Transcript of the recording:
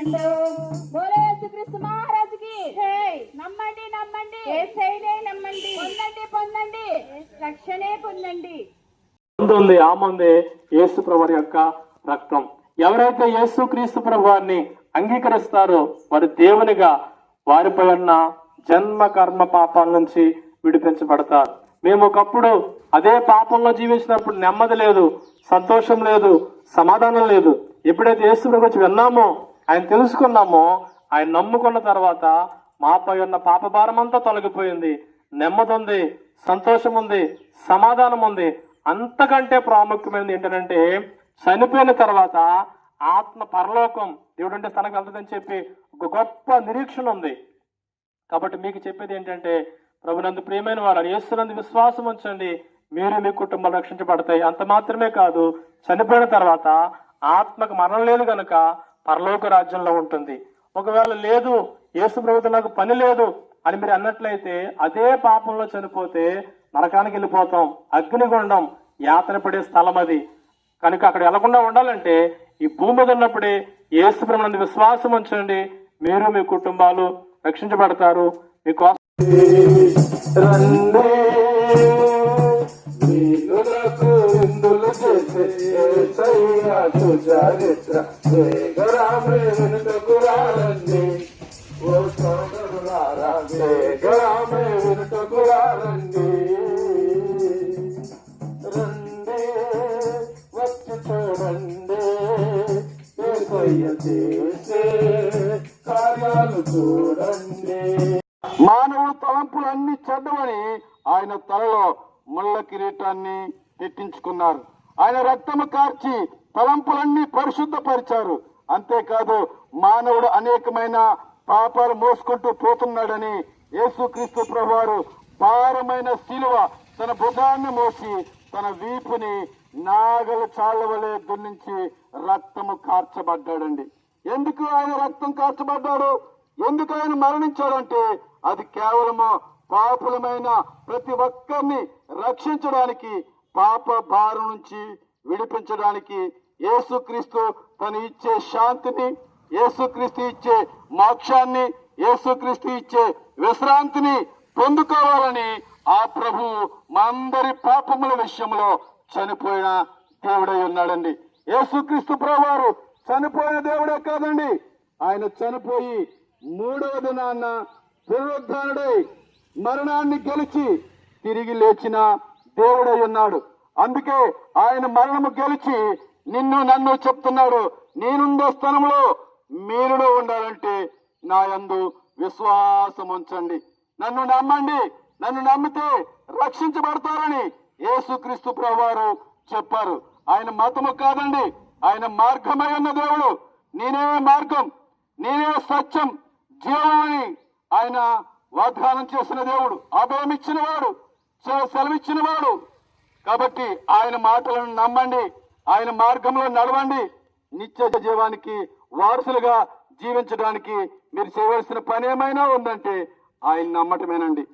ఉండు. బోలో యేసుక్రీస్తు మహారాజుకి నమ్మండి, నమ్మండి, యేసయ్యనే నమ్మండి, పొందండి, పొందండి, రక్షణే పొందండి. ఉంది ఆమంది యేసు ప్రభువు యొక్క రక్తం. ఎవరైతే యేసు క్రీస్తు ప్రభువాన్ని అంగీకరిస్తారో వారి దేవునిగా వారిపై ఉన్న జన్మ కర్మ పాపాల నుంచి విడిపించబడతారు. మేము ఒకప్పుడు అదే పాపంలో జీవించినప్పుడు నెమ్మది లేదు, సంతోషం లేదు, సమాధానం లేదు. ఎప్పుడైతే యేసు ప్రభు గురించి విన్నామో, ఆయన తెలుసుకున్నామో, ఆయన నమ్ముకున్న తర్వాత మాపై ఉన్న పాప భారం అంతా తొలగిపోయింది. నెమ్మది ఉంది, సంతోషం ఉంది, సమాధానం ఉంది. అంతకంటే ప్రాముఖ్యమైనది ఏంటంటే చనిపోయిన తర్వాత ఆత్మ పరలోకం దేవుడు అంటే తనకు వెళ్తుందని చెప్పి ఒక గొప్ప నిరీక్షణ ఉంది. కాబట్టి మీకు చెప్పేది ఏంటంటే ప్రభునందు ప్రియమైన వారు యేసునందు విశ్వాసం ఉంచండి, మీరు మీ కుటుంబాలు రక్షించబడతాయి. అంత మాత్రమే కాదు, చనిపోయిన తర్వాత ఆత్మకు మరణం లేదు కనుక పరలోక రాజ్యంలో ఉంటుంది. ఒకవేళ లేదు, యేసు ప్రభుతో నాకు పని లేదు అని మీరు అన్నట్లయితే అదే పాపంలో చనిపోతే నరకానికి వెళ్ళిపోతాం. అగ్నిగుండం, యాతన పడే స్థలం అది. కనుక అక్కడ వెళ్లకుండా ఉండాలంటే ఈ భూమి మీద ఉన్నప్పుడే యేసు ప్రభునందు విశ్వాసం ఉంచండి, మీరు మీ కుటుంబాలు రక్షించబడతారు. మీకోసం కార్యాలు చూడండి. మానవుడు తలంపులన్నీ చెడ్డవని ఆయన తలలో ముళ్ళ కిరీటాన్ని పెట్టించుకున్నారు. ఆయన రక్తము కార్చి తలంపులన్నీ పరిశుద్ధపరిచారు. అంతేకాదు మానవుడు అనేకమైన పాపాలు మోసుకుంటూ పోతున్నాడని యేసుక్రీస్తు ప్రభువారు భారమైన శిలువ తన భుజాన్ని మోసి తన వీపుని నాగల చాళ్ళ వలె దున్నించి రక్తము కార్చబడ్డాడండి. ఎందుకు ఆయన రక్తం కార్చబడ్డాడు? ఎందుకు ఆయన మరణించాడంటే అది కేవలము పాపులమైన ప్రతి ఒక్కరిని రక్షించడానికి, పాప భారం నుంచి విడిపించడానికి, యేసుక్రీస్తు తను ఇచ్చే శాంతిని, యేసుక్రీస్తు ఇచ్చే మోక్షాన్ని, యేసుక్రీస్తు ఇచ్చే విశ్రాంతిని పొందుకోవాలని ఆ ప్రభు మనందరి పాపముల విషయంలో చనిపోయిన దేవుడై ఉన్నాడండి. యేసుక్రీస్తు ప్రభువారు చనిపోయిన దేవుడే కాదండి, ఆయన చనిపోయి మూడవ దినాన్న పునరుద్ధానుడై మరణాన్ని గెలిచి తిరిగి లేచిన దేవుడై ఉన్నాడు. అందుకే ఆయన మరణము గెలిచి నిన్ను నన్ను చెప్తున్నాడు, నేనుండే స్థలంలో మీరు ఉండాలంటే నా యందు విశ్వాసం ఉంచండి, నన్ను నమ్మండి, నన్ను నమ్మితే రక్షించబడతారని యేసుక్రీస్తు ప్రభువారు చెప్పారు. ఆయన మతము కాదండి, ఆయన మార్గమై ఉన్న దేవుడు. నేనే మార్గం, నేనే సత్యం, జీవం అని ఆయన వాగ్దానం చేసిన దేవుడు, అభయం ఇచ్చిన వాడు, సెలవిచ్చిన వాడు. కాబట్టి ఆయన మాటలను నమ్మండి, ఆయన మార్గంలో నడవండి. నిత్య జీవానికి వారసులుగా జీవించడానికి మీరు చేయవలసిన పని ఏమైనా ఉందంటే ఆయన నమ్మటమేనండి.